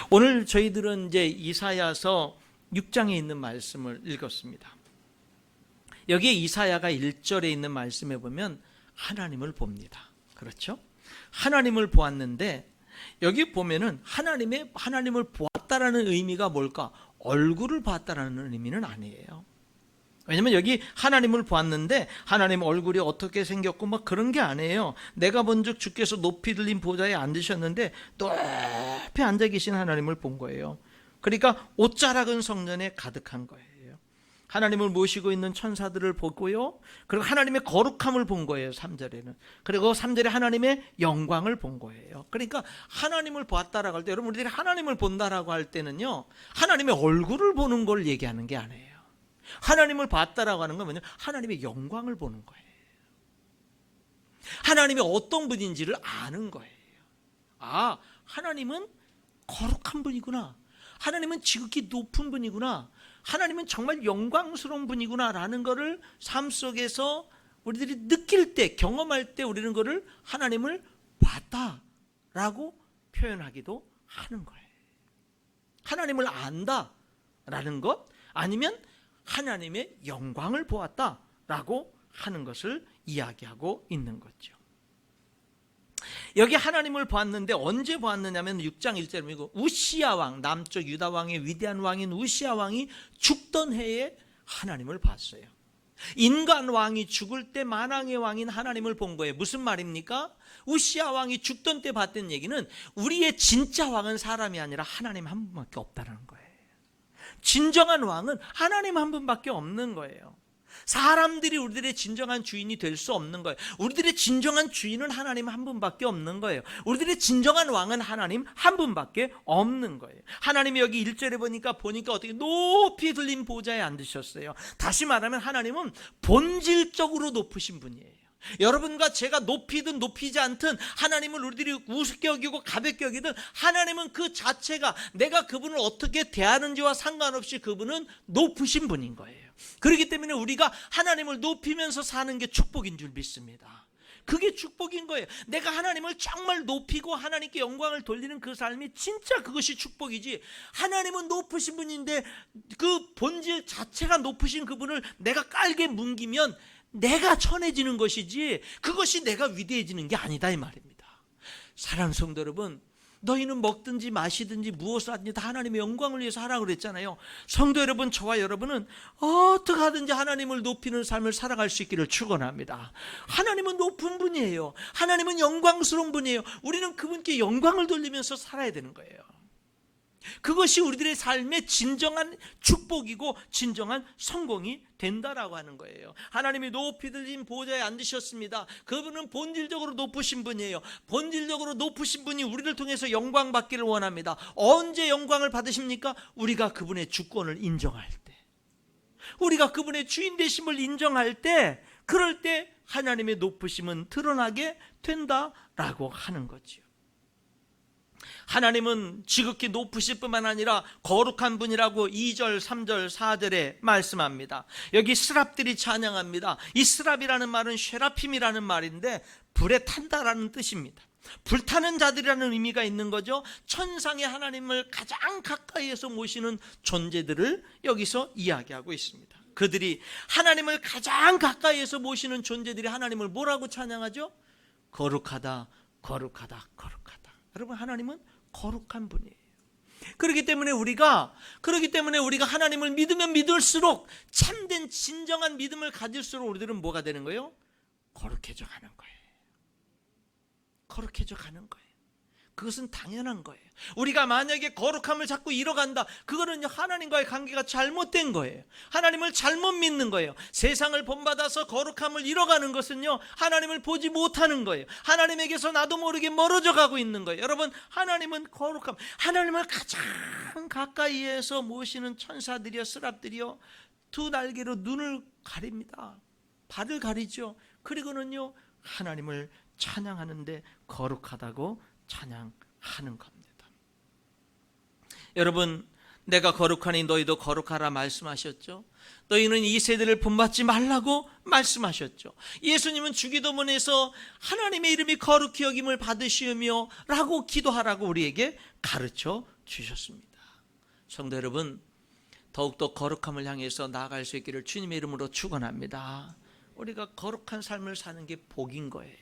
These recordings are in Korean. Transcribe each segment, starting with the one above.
오늘 저희들은 이제 이사야서 6장에 있는 말씀을 읽었습니다. 여기에 이사야가 1절에 있는 말씀에 보면 하나님을 봅니다. 그렇죠? 하나님을 보았는데 여기 보면은 하나님을 보았다라는 의미가 뭘까? 얼굴을 봤다라는 의미는 아니에요. 왜냐면 여기 하나님을 보았는데 하나님 얼굴이 어떻게 생겼고 막 그런 게 아니에요. 내가 본즉 주께서 높이 들린 보좌에 앉으셨는데 높이 앉아 계신 하나님을 본 거예요. 그러니까 옷자락은 성전에 가득한 거예요. 하나님을 모시고 있는 천사들을 보고요. 그리고 하나님의 거룩함을 본 거예요. 3절에는. 그리고 3절에 하나님의 영광을 본 거예요. 그러니까 하나님을 보았다라고 할 때, 여러분 우리들이 하나님을 본다라고 할 때는요, 하나님의 얼굴을 보는 걸 얘기하는 게 아니에요. 하나님을 봤다라고 하는 건 뭐냐? 하나님의 영광을 보는 거예요. 하나님이 어떤 분인지를 아는 거예요. 아, 하나님은 거룩한 분이구나. 하나님은 지극히 높은 분이구나. 하나님은 정말 영광스러운 분이구나 라는 것을 삶 속에서 우리들이 느낄 때, 경험할 때 우리는 그를 하나님을 봤다라고 표현하기도 하는 거예요. 하나님을 안다라는 것, 아니면 하나님의 영광을 보았다라고 하는 것을 이야기하고 있는 거죠. 여기 하나님을 보았는데 언제 보았느냐면 6장 1절이고 우시야 왕, 남쪽 유다 왕의 위대한 왕인 우시야 왕이 죽던 해에 하나님을 봤어요. 인간 왕이 죽을 때 만왕의 왕인 하나님을 본 거예요. 무슨 말입니까? 우시야 왕이 죽던 때 봤던 얘기는 우리의 진짜 왕은 사람이 아니라 하나님 한 분밖에 없다는 거예요. 진정한 왕은 하나님 한 분밖에 없는 거예요. 사람들이 우리들의 진정한 주인이 될 수 없는 거예요. 우리들의 진정한 주인은 하나님 한 분밖에 없는 거예요. 우리들의 진정한 왕은 하나님 한 분밖에 없는 거예요. 하나님이 여기 1절에 보니까 어떻게 높이 들린 보좌에 앉으셨어요. 다시 말하면 하나님은 본질적으로 높으신 분이에요. 여러분과 제가 높이든 높이지 않든 하나님을 우리들이 우습게 여기고 가볍게 여기든 하나님은 그 자체가 내가 그분을 어떻게 대하는지와 상관없이 그분은 높으신 분인 거예요. 그렇기 때문에 우리가 하나님을 높이면서 사는 게 축복인 줄 믿습니다. 그게 축복인 거예요. 내가 하나님을 정말 높이고 하나님께 영광을 돌리는 그 삶이 진짜 그것이 축복이지, 하나님은 높으신 분인데 그 본질 자체가 높으신 그분을 내가 깔게 뭉기면 내가 천해지는 것이지 그것이 내가 위대해지는 게 아니다 이 말입니다. 사랑하는 성도 여러분, 너희는 먹든지 마시든지 무엇을 하든지 다 하나님의 영광을 위해서 하라고 그랬잖아요. 성도 여러분, 저와 여러분은 어떻게 하든지 하나님을 높이는 삶을 살아갈 수 있기를 축원합니다. 하나님은 높은 분이에요. 하나님은 영광스러운 분이에요. 우리는 그분께 영광을 돌리면서 살아야 되는 거예요. 그것이 우리들의 삶의 진정한 축복이고 진정한 성공이 된다라고 하는 거예요. 하나님이 높이 들린 보좌에 앉으셨습니다. 그분은 본질적으로 높으신 분이에요. 본질적으로 높으신 분이 우리를 통해서 영광 받기를 원합니다. 언제 영광을 받으십니까? 우리가 그분의 주권을 인정할 때, 우리가 그분의 주인 되심을 인정할 때, 그럴 때 하나님의 높으심은 드러나게 된다라고 하는 거지요. 하나님은 지극히 높으실 뿐만 아니라 거룩한 분이라고 2절, 3절, 4절에 말씀합니다. 여기 스랍들이 찬양합니다. 이 스랍이라는 말은 쉐라핌이라는 말인데 불에 탄다라는 뜻입니다. 불타는 자들이라는 의미가 있는 거죠. 천상의 하나님을 가장 가까이에서 모시는 존재들을 여기서 이야기하고 있습니다. 그들이 하나님을 가장 가까이에서 모시는 존재들이 하나님을 뭐라고 찬양하죠? 거룩하다, 거룩하다, 거룩하다. 여러분, 하나님은 거룩한 분이에요. 그렇기 때문에 우리가 하나님을 믿으면 믿을수록, 참된 진정한 믿음을 가질수록 우리들은 뭐가 되는 거예요? 거룩해져 가는 거예요. 거룩해져 가는 거예요. 그것은 당연한 거예요. 우리가 만약에 거룩함을 자꾸 잃어간다, 그거는 하나님과의 관계가 잘못된 거예요. 하나님을 잘못 믿는 거예요. 세상을 본받아서 거룩함을 잃어가는 것은요, 하나님을 보지 못하는 거예요. 하나님에게서 나도 모르게 멀어져 가고 있는 거예요. 여러분, 하나님은 거룩함, 하나님을 가장 가까이에서 모시는 천사들이요, 스랍들이요, 두 날개로 눈을 가립니다. 발을 가리죠. 그리고는요, 하나님을 찬양하는데 거룩하다고 찬양하는 겁니다. 여러분, 내가 거룩하니 너희도 거룩하라 말씀하셨죠. 너희는 이 세대를 본받지 말라고 말씀하셨죠. 예수님은 주기도문에서 하나님의 이름이 거룩히 여김을 받으시며 라고 기도하라고 우리에게 가르쳐 주셨습니다. 성도 여러분, 더욱더 거룩함을 향해서 나아갈 수 있기를 주님의 이름으로 축원합니다. 우리가 거룩한 삶을 사는 게 복인 거예요.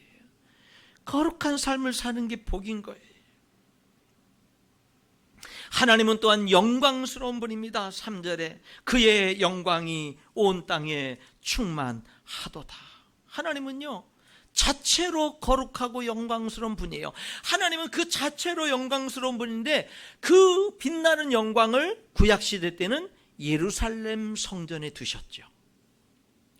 거룩한 삶을 사는 게 복인 거예요. 하나님은 또한 영광스러운 분입니다. 3절에 그의 영광이 온 땅에 충만하도다. 하나님은요, 자체로 거룩하고 영광스러운 분이에요. 하나님은 그 자체로 영광스러운 분인데 그 빛나는 영광을 구약시대 때는 예루살렘 성전에 두셨죠.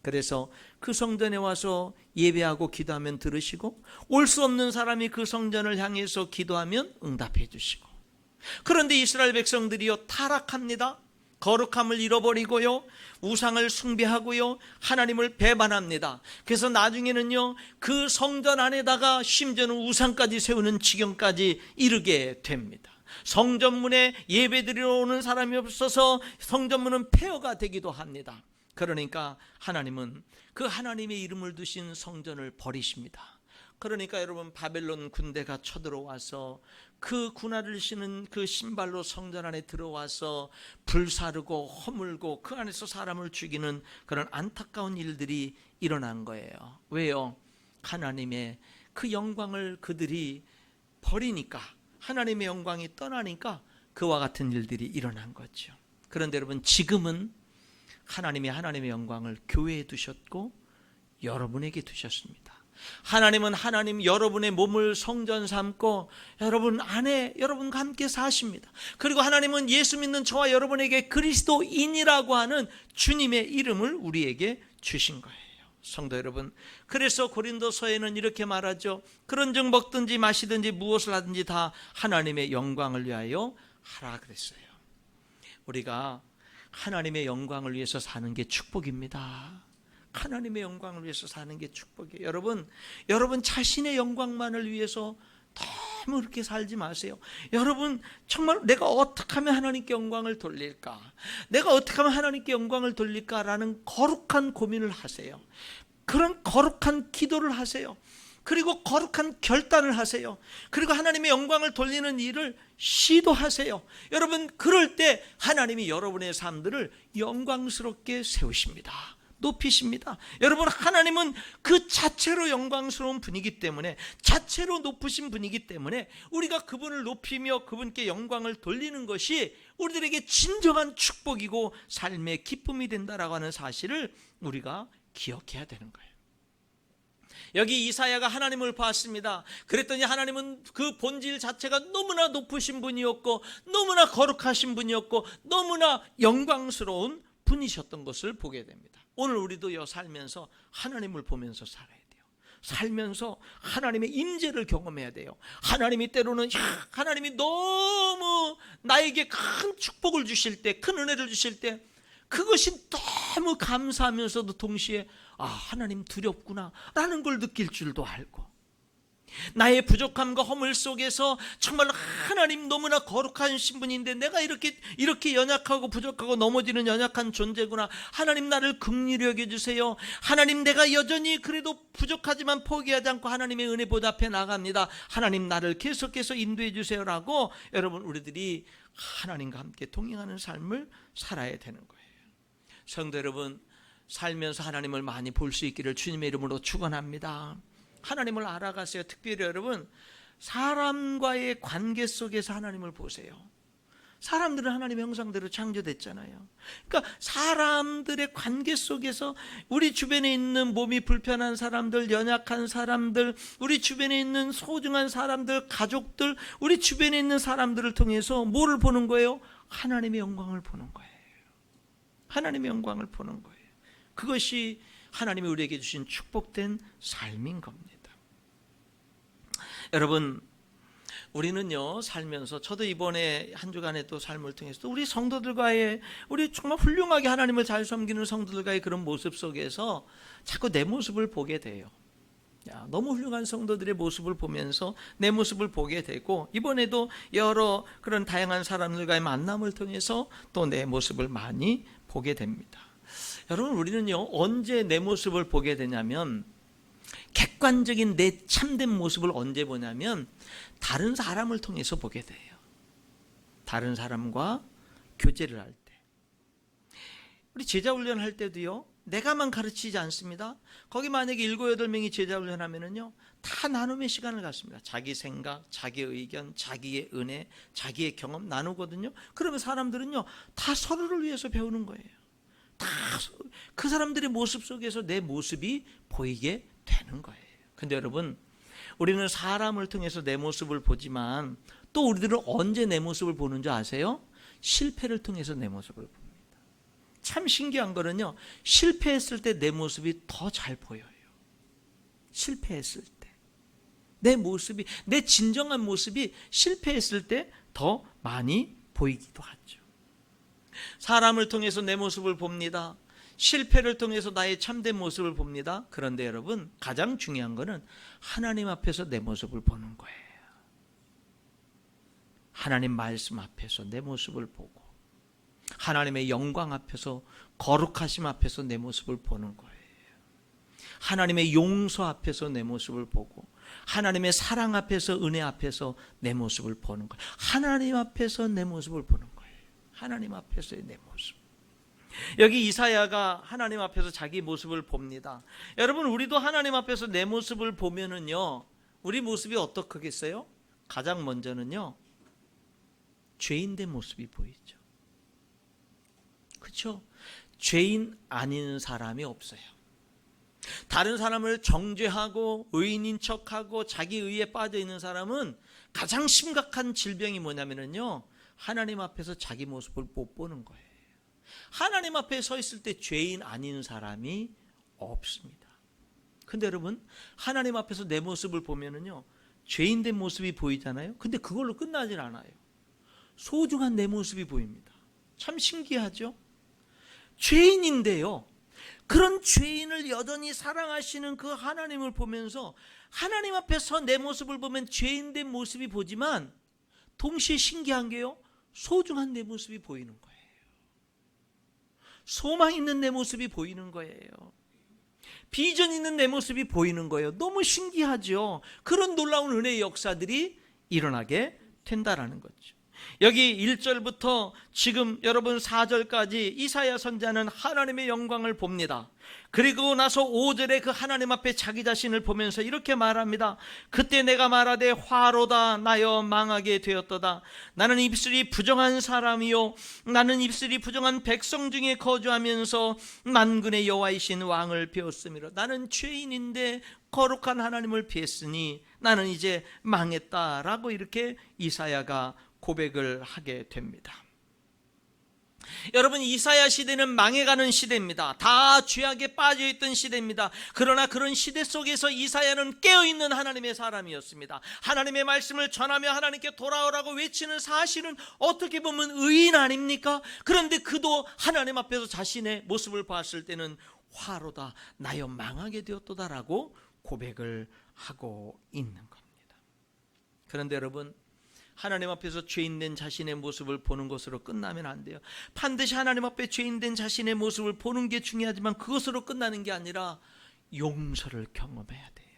그래서 그 성전에 와서 예배하고 기도하면 들으시고, 올 수 없는 사람이 그 성전을 향해서 기도하면 응답해 주시고, 그런데 이스라엘 백성들이요, 타락합니다. 거룩함을 잃어버리고요, 우상을 숭배하고요, 하나님을 배반합니다. 그래서 나중에는요, 그 성전 안에다가 심지어는 우상까지 세우는 지경까지 이르게 됩니다. 성전문에 예배드리러 오는 사람이 없어서 성전문은 폐허가 되기도 합니다. 그러니까 하나님은 그 하나님의 이름을 두신 성전을 버리십니다. 그러니까 여러분, 바벨론 군대가 쳐들어와서 그 군화를 신은 그 신발로 성전 안에 들어와서 불사르고 허물고 그 안에서 사람을 죽이는 그런 안타까운 일들이 일어난 거예요. 왜요? 하나님의 그 영광을 그들이 버리니까, 하나님의 영광이 떠나니까 그와 같은 일들이 일어난 거죠. 그런데 여러분, 지금은 하나님의 영광을 교회에 두셨고 여러분에게 두셨습니다. 하나님은 여러분의 몸을 성전 삼고 여러분 안에 여러분과 함께 사십니다. 그리고 하나님은 예수 믿는 저와 여러분에게 그리스도인이라고 하는 주님의 이름을 우리에게 주신 거예요. 성도 여러분, 그래서 고린도서에는 이렇게 말하죠. 그런즉 먹든지 마시든지 무엇을 하든지 다 하나님의 영광을 위하여 하라 그랬어요. 우리가 하나님의 영광을 위해서 사는 게 축복입니다. 하나님의 영광을 위해서 사는 게 축복이에요. 여러분 자신의 영광만을 위해서 너무 그렇게 살지 마세요. 여러분, 정말 내가 어떻게 하면 하나님께 영광을 돌릴까? 내가 어떻게 하면 하나님께 영광을 돌릴까라는 거룩한 고민을 하세요. 그런 거룩한 기도를 하세요. 그리고 거룩한 결단을 하세요. 그리고 하나님의 영광을 돌리는 일을 시도하세요. 여러분, 그럴 때 하나님이 여러분의 삶들을 영광스럽게 세우십니다. 높이십니다. 여러분, 하나님은 그 자체로 영광스러운 분이기 때문에, 자체로 높으신 분이기 때문에 우리가 그분을 높이며 그분께 영광을 돌리는 것이 우리들에게 진정한 축복이고 삶의 기쁨이 된다라고 하는 사실을 우리가 기억해야 되는 거예요. 여기 이사야가 하나님을 봤습니다. 그랬더니 하나님은 그 본질 자체가 너무나 높으신 분이었고 너무나 거룩하신 분이었고 너무나 영광스러운 분이셨던 것을 보게 됩니다. 오늘 우리도 살면서 하나님을 보면서 살아야 돼요. 살면서 하나님의 임재를 경험해야 돼요. 하나님이 때로는 하나님이 너무 나에게 큰 축복을 주실 때, 큰 은혜를 주실 때 그것이 너무 감사하면서도 동시에 하나님 두렵구나 라는 걸 느낄 줄도 알고, 나의 부족함과 허물 속에서 정말 하나님 너무나 거룩하신 분인데 내가 이렇게 연약하고 부족하고 넘어지는 연약한 존재구나. 하나님 나를 긍휼히 여겨주세요. 하나님 내가 여전히 그래도 부족하지만 포기하지 않고 하나님의 은혜 보답해 나갑니다. 하나님 나를 계속해서 인도해 주세요라고 여러분, 우리들이 하나님과 함께 동행하는 삶을 살아야 되는 거예요. 성도 여러분, 살면서 하나님을 많이 볼 수 있기를 주님의 이름으로 축원합니다. 하나님을 알아가세요. 특별히 여러분, 사람과의 관계 속에서 하나님을 보세요. 사람들은 하나님의 형상대로 창조됐잖아요. 그러니까 사람들의 관계 속에서 우리 주변에 있는 몸이 불편한 사람들, 연약한 사람들, 우리 주변에 있는 소중한 사람들, 가족들, 우리 주변에 있는 사람들을 통해서 뭐를 보는 거예요? 하나님의 영광을 보는 거예요. 하나님의 영광을 보는 거예요. 그것이 하나님이 우리에게 주신 축복된 삶인 겁니다. 여러분, 우리는요 살면서, 저도 이번에 한 주간의 또 삶을 통해서 우리 성도들과의, 우리 정말 훌륭하게 하나님을 잘 섬기는 성도들과의 그런 모습 속에서 자꾸 내 모습을 보게 돼요. 너무 훌륭한 성도들의 모습을 보면서 내 모습을 보게 되고, 이번에도 여러 그런 다양한 사람들과의 만남을 통해서 또 내 모습을 많이 보게 됩니다. 여러분, 우리는요 언제 내 모습을 보게 되냐면, 객관적인 내 참된 모습을 언제 보냐면 다른 사람을 통해서 보게 돼요. 다른 사람과 교제를 할 때, 우리 제자훈련 할 때도요, 내가만 가르치지 않습니다. 거기 만약에 7, 8명이 제자훈련 하면은요, 다 나눔의 시간을 갖습니다. 자기 생각, 자기의 의견, 자기의 은혜, 자기의 경험 나누거든요. 그러면 사람들은요, 다 서로를 위해서 배우는 거예요. 다 그 사람들의 모습 속에서 내 모습이 보이게 되는 거예요. 근데 여러분, 우리는 사람을 통해서 내 모습을 보지만 또 우리들은 언제 내 모습을 보는 줄 아세요? 실패를 통해서 내 모습을 봅니다. 참 신기한 거는요, 실패했을 때 내 모습이 더 잘 보여요. 실패했을 때 내 모습이, 내 진정한 모습이 실패했을 때 더 많이 보이기도 하죠. 사람을 통해서 내 모습을 봅니다. 실패를 통해서 나의 참된 모습을 봅니다. 그런데 여러분, 가장 중요한 거는 하나님 앞에서 내 모습을 보는 거예요. 하나님 말씀 앞에서 내 모습을 보고, 하나님의 영광 앞에서, 거룩하심 앞에서 내 모습을 보는 거예요. 하나님의 용서 앞에서 내 모습을 보고, 하나님의 사랑 앞에서, 은혜 앞에서 내 모습을 보는 거예요. 하나님 앞에서 내 모습을 보는 거예요. 하나님 앞에서의 내 모습. 여기 이사야가 하나님 앞에서 자기 모습을 봅니다. 여러분, 우리도 하나님 앞에서 내 모습을 보면은요, 우리 모습이 어떻겠어요? 가장 먼저는요, 죄인된 모습이 보이죠. 그렇죠? 죄인 아닌 사람이 없어요. 다른 사람을 정죄하고 의인인 척하고 자기 의에 빠져 있는 사람은 가장 심각한 질병이 뭐냐면요, 하나님 앞에서 자기 모습을 못 보는 거예요. 하나님 앞에 서 있을 때 죄인 아닌 사람이 없습니다. 근데 여러분, 하나님 앞에서 내 모습을 보면은요, 죄인된 모습이 보이잖아요. 근데 그걸로 끝나질 않아요. 소중한 내 모습이 보입니다. 참 신기하죠? 죄인인데요, 그런 죄인을 여전히 사랑하시는 그 하나님을 보면서 하나님 앞에서 내 모습을 보면 죄인된 모습이 보지만 동시에 신기한 게요, 소중한 내 모습이 보이는 거예요. 소망 있는 내 모습이 보이는 거예요. 비전 있는 내 모습이 보이는 거예요. 너무 신기하죠? 그런 놀라운 은혜의 역사들이 일어나게 된다라는 거죠. 여기 1절부터 지금 여러분 4절까지 이사야 선지자는 하나님의 영광을 봅니다. 그리고 나서 5절에 그 하나님 앞에 자기 자신을 보면서 이렇게 말합니다. 그때 내가 말하되 화로다 나여 망하게 되었도다. 나는 입술이 부정한 사람이요, 나는 입술이 부정한 백성 중에 거주하면서 만군의 여호와이신 왕을 배웠음이라. 나는 죄인인데 거룩한 하나님을 피했으니 나는 이제 망했다라고 이렇게 이사야가 고백을 하게 됩니다. 여러분, 이사야 시대는 망해가는 시대입니다. 다 죄악에 빠져있던 시대입니다. 그러나 그런 시대 속에서 이사야는 깨어있는 하나님의 사람이었습니다. 하나님의 말씀을 전하며 하나님께 돌아오라고 외치는, 사실은 어떻게 보면 의인 아닙니까? 그런데 그도 하나님 앞에서 자신의 모습을 봤을 때는 화로다 나여 망하게 되었도다라고 고백을 하고 있는 겁니다. 그런데 여러분, 하나님 앞에서 죄인된 자신의 모습을 보는 것으로 끝나면 안 돼요. 반드시 하나님 앞에 죄인된 자신의 모습을 보는 게 중요하지만 그것으로 끝나는 게 아니라 용서를 경험해야 돼요.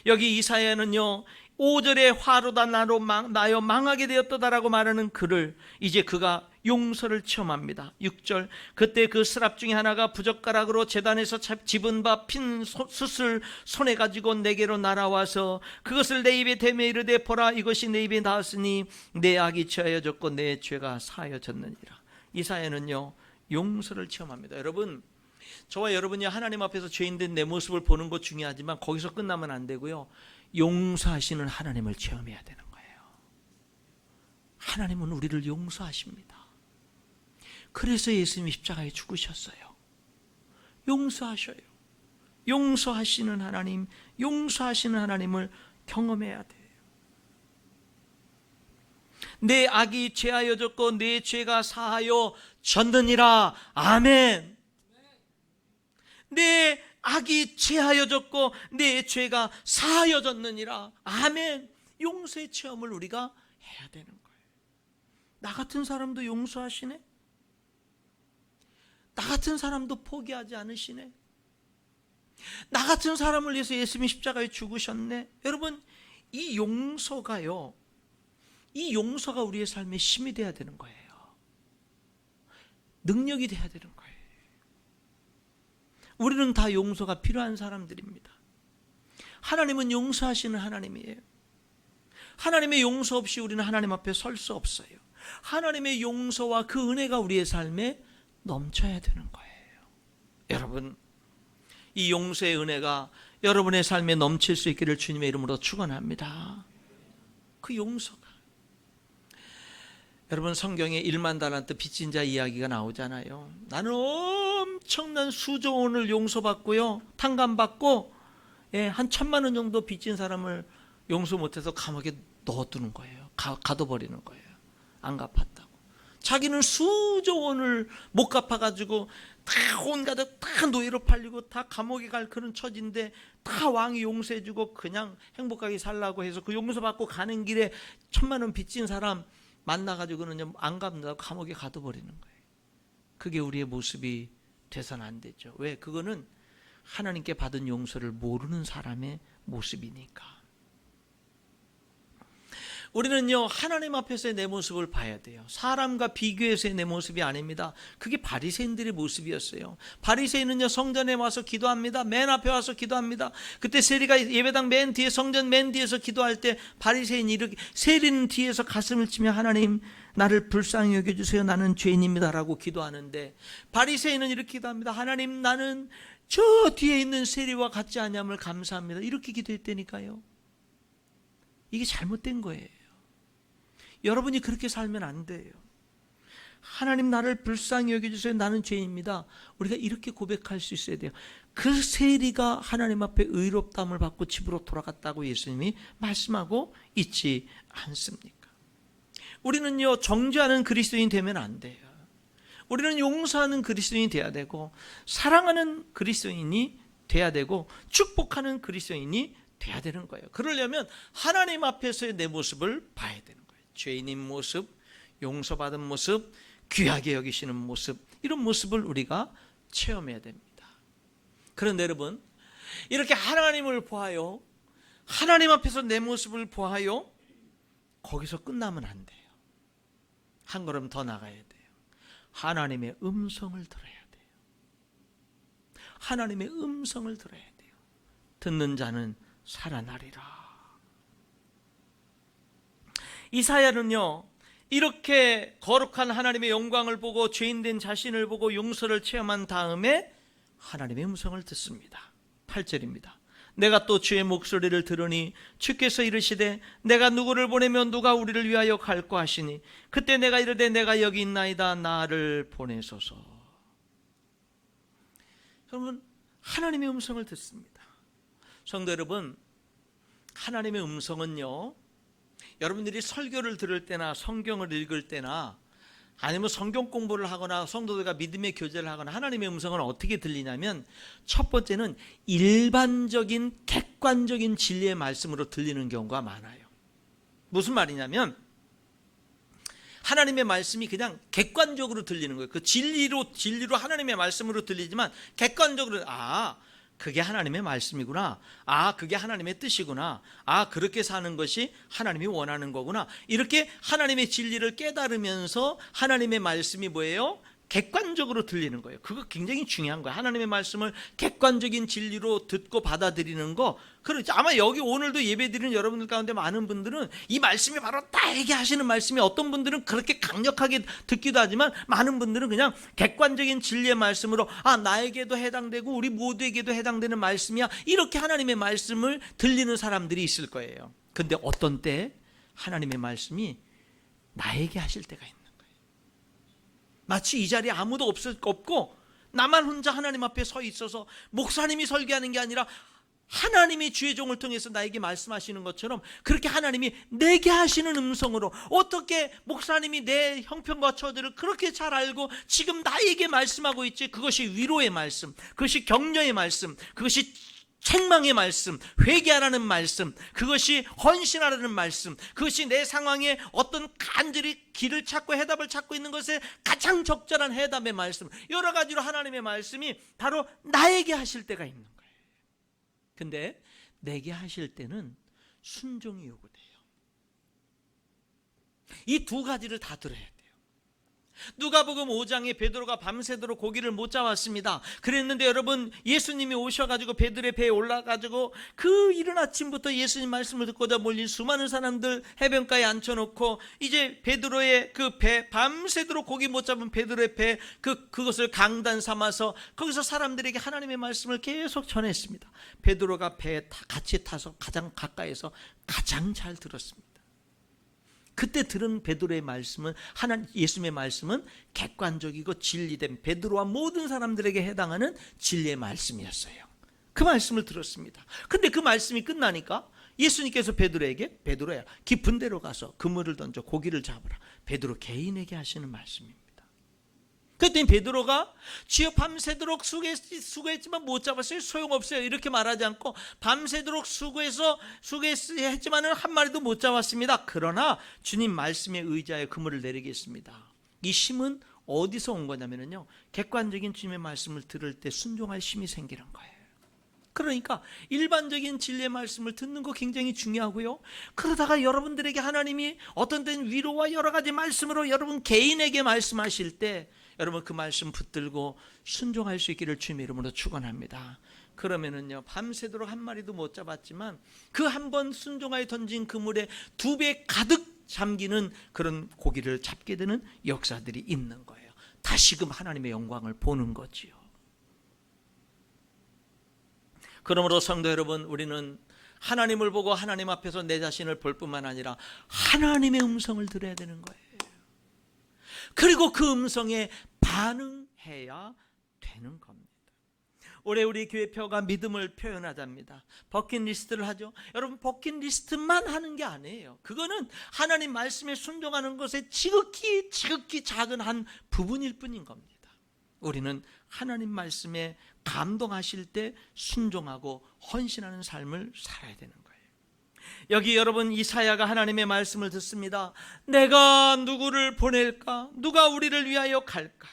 여기 이사야는요, 5절에 화로다 나여 망하게 되었다라고 말하는 그를, 이제 그가 용서를 체험합니다. 6절, 그때 그 스랍 중에 하나가 부젓가락으로 제단에서 집은 바 핀 숯을 손에 가지고 내게로 날아와서 그것을 내 입에 대매 이르되 보라, 이것이 내 입에 닿았으니 내 악이 취하여졌고 내 죄가 사하여졌느니라. 이사야는요, 용서를 체험합니다. 여러분, 저와 여러분이 하나님 앞에서 죄인된 내 모습을 보는 것 중요하지만 거기서 끝나면 안 되고요, 용서하시는 하나님을 체험해야 되는 거예요. 하나님은 우리를 용서하십니다. 그래서 예수님이 십자가에 죽으셨어요. 용서하셔요. 용서하시는 하나님, 용서하시는 하나님을 경험해야 돼요. 내 악이 죄하여졌고 내 죄가 사하여졌느니라. 아멘. 내 악이 죄하여졌고 내 죄가 사하여졌느니라. 아멘. 용서의 체험을 우리가 해야 되는 거예요. 나 같은 사람도 용서하시네? 나 같은 사람도 포기하지 않으시네? 나 같은 사람을 위해서 예수님이 십자가에 죽으셨네? 여러분, 이 용서가요, 이 용서가 우리의 삶의 힘이 돼야 되는 거예요. 능력이 돼야 되는 거예요. 우리는 다 용서가 필요한 사람들입니다. 하나님은 용서하시는 하나님이에요. 하나님의 용서 없이 우리는 하나님 앞에 설 수 없어요. 하나님의 용서와 그 은혜가 우리의 삶에 넘쳐야 되는 거예요. 여러분, 이 용서의 은혜가 여러분의 삶에 넘칠 수 있기를 주님의 이름으로 축원합니다. 그 용서가, 여러분, 성경에 1만 달란트 빚진 자 이야기가 나오잖아요. 나는 엄청난 수조 원을 용서받고요, 탕감받고, 한 1,000만 원 정도 빚진 사람을 용서 못해서 감옥에 넣어두는 거예요. 가둬버리는 거예요. 안 갚았다고. 자기는 수조 원을 못 갚아가지고 다 온갖 다 노예로 팔리고 다 감옥에 갈 그런 처지인데, 다 왕이 용서해주고 그냥 행복하게 살라고 해서 그 용서받고 가는 길에 1,000만 원 빚진 사람 만나가지고는 안 갚는다고 감옥에 가둬버리는 거예요. 그게 우리의 모습이 돼서는 안 되죠. 왜? 그거는 하나님께 받은 용서를 모르는 사람의 모습이니까. 우리는요, 하나님 앞에서의 내 모습을 봐야 돼요. 사람과 비교해서의 내 모습이 아닙니다. 그게 바리새인들의 모습이었어요. 바리새인은요, 성전에 와서 기도합니다. 맨 앞에 와서 기도합니다. 그때 세리가 예배당 맨 뒤에, 성전 맨 뒤에서 기도할 때 바리새인이 이렇게, 세리는 뒤에서 가슴을 치며 하나님 나를 불쌍히 여겨주세요, 나는 죄인입니다 라고 기도하는데, 바리새인은 이렇게 기도합니다. 하나님, 나는 저 뒤에 있는 세리와 같지 아니함을 감사합니다. 이렇게 기도했다니까요. 이게 잘못된 거예요. 여러분이 그렇게 살면 안 돼요. 하나님, 나를 불쌍히 여겨주세요, 나는 죄인입니다. 우리가 이렇게 고백할 수 있어야 돼요. 그 세리가 하나님 앞에 의롭다함을 받고 집으로 돌아갔다고 예수님이 말씀하고 있지 않습니까? 우리는요, 정죄하는 그리스도인 되면 안 돼요. 우리는 용서하는 그리스도인이 돼야 되고, 사랑하는 그리스도인이 돼야 되고, 축복하는 그리스도인이 돼야 되는 거예요. 그러려면 하나님 앞에서의 내 모습을 봐야 되는 거예요. 죄인인 모습, 용서받은 모습, 귀하게 여기시는 모습, 이런 모습을 우리가 체험해야 됩니다. 그런데 여러분, 이렇게 하나님을 보아요, 하나님 앞에서 내 모습을 보아요, 거기서 끝나면 안 돼요. 한 걸음 더 나가야 돼요. 하나님의 음성을 들어야 돼요. 하나님의 음성을 들어야 돼요. 듣는 자는 살아나리라. 이사야는요, 이렇게 거룩한 하나님의 영광을 보고 죄인된 자신을 보고 용서를 체험한 다음에 하나님의 음성을 듣습니다. 8절입니다. 내가 또 주의 목소리를 들으니 주께서 이르시되 내가 누구를 보내면 누가 우리를 위하여 갈까 하시니 그때 내가 이르되 내가 여기 있나이다, 나를 보내소서. 여러분, 하나님의 음성을 듣습니다. 성도 여러분, 하나님의 음성은요, 여러분들이 설교를 들을 때나 성경을 읽을 때나 아니면 성경 공부를 하거나 성도들과 믿음의 교제를 하거나 하나님의 음성은 어떻게 들리냐면, 첫 번째는 일반적인 객관적인 진리의 말씀으로 들리는 경우가 많아요. 무슨 말이냐면, 하나님의 말씀이 그냥 객관적으로 들리는 거예요. 그 진리로 하나님의 말씀으로 들리지만 객관적으로, 그게 하나님의 말씀이구나, 그게 하나님의 뜻이구나, 그렇게 사는 것이 하나님이 원하는 거구나, 이렇게 하나님의 진리를 깨달으면서 하나님의 말씀이 뭐예요? 객관적으로 들리는 거예요. 그거 굉장히 중요한 거예요. 하나님의 말씀을 객관적인 진리로 듣고 받아들이는 거. 그렇죠. 아마 여기 오늘도 예배드리는 여러분들 가운데 많은 분들은 이 말씀이 바로 나에게 하시는 말씀이, 어떤 분들은 그렇게 강력하게 듣기도 하지만 많은 분들은 그냥 객관적인 진리의 말씀으로 나에게도 해당되고 우리 모두에게도 해당되는 말씀이야, 이렇게 하나님의 말씀을 들리는 사람들이 있을 거예요. 근데 어떤 때 하나님의 말씀이 나에게 하실 때가 있는, 마치 이 자리에 아무도 없고 나만 혼자 하나님 앞에 서 있어서 목사님이 설교하는 게 아니라 하나님이 주의 종을 통해서 나에게 말씀하시는 것처럼, 그렇게 하나님이 내게 하시는 음성으로, 어떻게 목사님이 내 형편과 처지를 그렇게 잘 알고 지금 나에게 말씀하고 있지, 그것이 위로의 말씀, 그것이 격려의 말씀, 그것이 책망의 말씀, 회개하라는 말씀, 그것이 헌신하라는 말씀, 그것이 내 상황에 어떤 간절히 길을 찾고 해답을 찾고 있는 것에 가장 적절한 해답의 말씀, 여러 가지로 하나님의 말씀이 바로 나에게 하실 때가 있는 거예요. 근데 내게 하실 때는 순종이 요구돼요. 이 두 가지를 다 들어야 돼요. 누가복음 5장에 베드로가 밤새도록 고기를 못 잡았습니다. 그랬는데 여러분, 예수님이 오셔가지고 베드로의 배에 올라가지고 그 이른 아침부터 예수님 말씀을 듣고자 몰린 수많은 사람들 해변가에 앉혀놓고 이제 베드로의 그 배, 밤새도록 고기 못 잡은 베드로의 배, 그것을 강단 삼아서 거기서 사람들에게 하나님의 말씀을 계속 전했습니다. 베드로가 배에 같이 타서 가장 가까이서 가장 잘 들었습니다. 그때 들은 베드로의 말씀은, 예수님의 말씀은 객관적이고 진리된 베드로와 모든 사람들에게 해당하는 진리의 말씀이었어요. 그 말씀을 들었습니다. 근데 그 말씀이 끝나니까 예수님께서 베드로에게, 베드로야, 깊은 데로 가서 그물을 던져 고기를 잡으라. 베드로 개인에게 하시는 말씀입니다. 그랬더니 베드로가 주여 밤새도록 수고했지만 못 잡았어요. 소용없어요. 이렇게 말하지 않고 밤새도록 수고했지만은 한 마리도 못 잡았습니다. 그러나 주님 말씀에 의지하여 그물을 내리겠습니다. 이 힘은 어디서 온 거냐면요, 객관적인 주님의 말씀을 들을 때 순종할 힘이 생기는 거예요. 그러니까 일반적인 진리의 말씀을 듣는 거 굉장히 중요하고요. 그러다가 여러분들에게 하나님이 어떤 때는 위로와 여러 가지 말씀으로 여러분 개인에게 말씀하실 때 여러분 그 말씀 붙들고 순종할 수 있기를 주님의 이름으로 축원합니다. 그러면은요, 밤새도록 한 마리도 못 잡았지만 그 한 번 순종하여 던진 그물에 2배 가득 잠기는 그런 고기를 잡게 되는 역사들이 있는 거예요. 다시금 하나님의 영광을 보는 거지요. 그러므로 성도 여러분, 우리는 하나님을 보고 하나님 앞에서 내 자신을 볼 뿐만 아니라 하나님의 음성을 들어야 되는 거예요. 그리고 그 음성에 반응해야 되는 겁니다. 올해 우리 교회표가 믿음을 표현하답니다. 버킷리스트를 하죠. 여러분, 버킷리스트만 하는 게 아니에요. 그거는 하나님 말씀에 순종하는 것에 지극히 작은 한 부분일 뿐인 겁니다. 우리는 하나님 말씀에 감동하실 때 순종하고 헌신하는 삶을 살아야 되는 거예요. 여기 여러분, 이사야가 하나님의 말씀을 듣습니다. 내가 누구를 보낼까? 누가 우리를 위하여 갈까?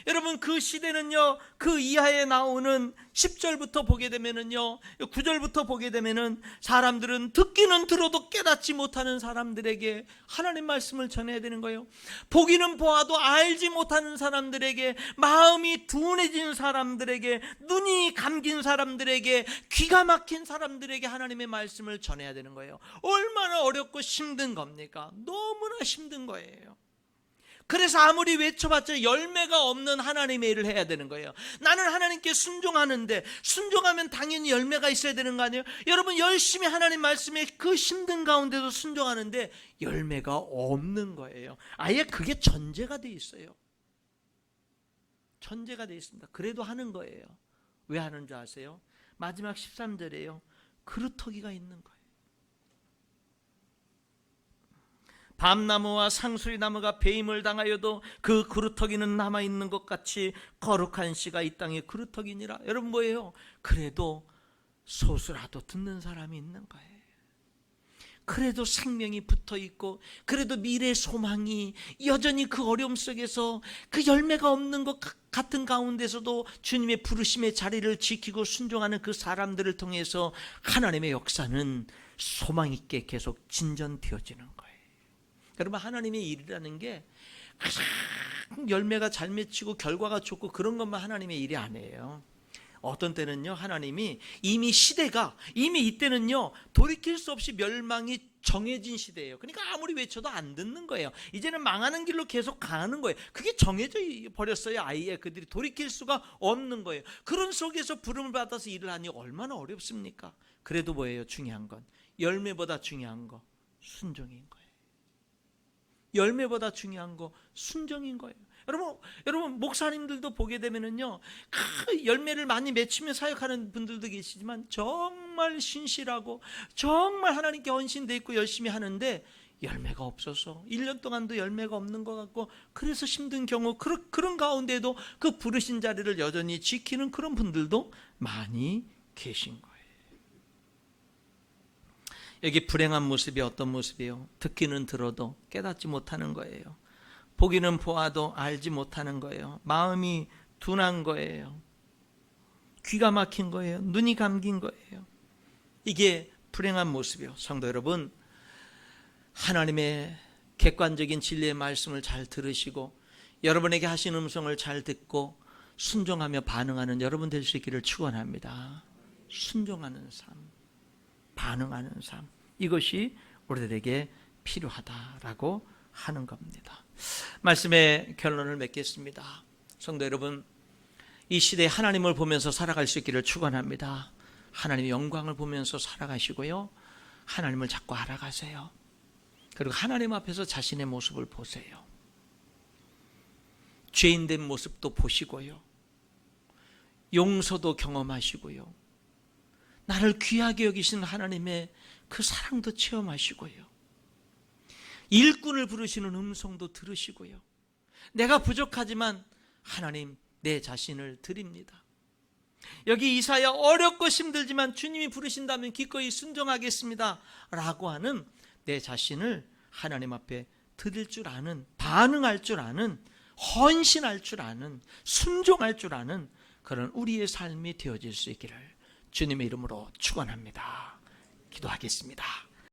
여러분, 그 시대는요, 그 이하에 나오는 10절부터 보게 되면은요, 9절부터 보게 되면은 사람들은 듣기는 들어도 깨닫지 못하는 사람들에게 하나님 말씀을 전해야 되는 거예요. 보기는 보아도 알지 못하는 사람들에게, 마음이 둔해진 사람들에게, 눈이 감긴 사람들에게, 귀가 막힌 사람들에게 하나님의 말씀을 전해야 되는 거예요. 얼마나 어렵고 힘든 겁니까? 너무나 힘든 거예요. 그래서 아무리 외쳐봤자 열매가 없는 하나님의 일을 해야 되는 거예요. 나는 하나님께 순종하는데, 순종하면 당연히 열매가 있어야 되는 거 아니에요? 여러분, 열심히 하나님 말씀에 그 힘든 가운데도 순종하는데 열매가 없는 거예요. 아예 그게 전제가 돼 있어요. 전제가 돼 있습니다. 그래도 하는 거예요. 왜 하는 줄 아세요? 마지막 13절에요. 그루터기가 있는 거예요. 밤나무와 상수리나무가 배임을 당하여도 그 그루터기는 남아있는 것 같이 거룩한 씨가 이 땅에 그루터기니라. 여러분, 뭐예요? 그래도 소수라도 듣는 사람이 있는 거예요. 그래도 생명이 붙어있고, 그래도 미래 소망이 여전히 그 어려움 속에서 그 열매가 없는 것 같은 가운데서도 주님의 부르심의 자리를 지키고 순종하는 그 사람들을 통해서 하나님의 역사는 소망 있게 계속 진전되어지는 거예요. 여러분, 하나님의 일이라는 게 열매가 잘 맺히고 결과가 좋고 그런 것만 하나님의 일이 아니에요. 어떤 때는요, 하나님이 이미 이때는요, 돌이킬 수 없이 멸망이 정해진 시대예요. 그러니까 아무리 외쳐도 안 듣는 거예요. 이제는 망하는 길로 계속 가는 거예요. 그게 정해져 버렸어요. 아예 그들이 돌이킬 수가 없는 거예요. 그런 속에서 부름을 받아서 일을 하니 얼마나 어렵습니까? 그래도 뭐예요? 중요한 건, 열매보다 중요한 거 순종인 거예요. 열매보다 중요한 거 순종인 거예요. 여러분 목사님들도 보게 되면은요, 그 열매를 많이 맺히며 사역하는 분들도 계시지만 정말 신실하고 정말 하나님께 헌신되어 있고 열심히 하는데 열매가 없어서 1년 동안도 열매가 없는 것 같고, 그래서 힘든 경우, 그런 가운데도 그 부르신 자리를 여전히 지키는 그런 분들도 많이 계신 거예요. 여기 불행한 모습이 어떤 모습이에요? 듣기는 들어도 깨닫지 못하는 거예요. 보기는 보아도 알지 못하는 거예요. 마음이 둔한 거예요. 귀가 막힌 거예요. 눈이 감긴 거예요. 이게 불행한 모습이요. 성도 여러분, 하나님의 객관적인 진리의 말씀을 잘 들으시고 여러분에게 하신 음성을 잘 듣고 순종하며 반응하는 여러분 될 수 있기를 축원합니다. 순종하는 삶, 반응하는 삶, 이것이 우리들에게 필요하다라고 하는 겁니다. 말씀의 결론을 맺겠습니다. 성도 여러분, 이 시대에 하나님을 보면서 살아갈 수 있기를 축원합니다. 하나님의 영광을 보면서 살아가시고요, 하나님을 자꾸 알아가세요. 그리고 하나님 앞에서 자신의 모습을 보세요. 죄인된 모습도 보시고요, 용서도 경험하시고요, 나를 귀하게 여기시는 하나님의 그 사랑도 체험하시고요, 일꾼을 부르시는 음성도 들으시고요, 내가 부족하지만 하나님 내 자신을 드립니다. 여기 이사야 어렵고 힘들지만 주님이 부르신다면 기꺼이 순종하겠습니다 라고 하는 내 자신을 하나님 앞에 드릴 줄 아는, 반응할 줄 아는, 헌신할 줄 아는, 순종할 줄 아는 그런 우리의 삶이 되어질 수 있기를 주님의 이름으로 축원합니다. 기도하겠습니다.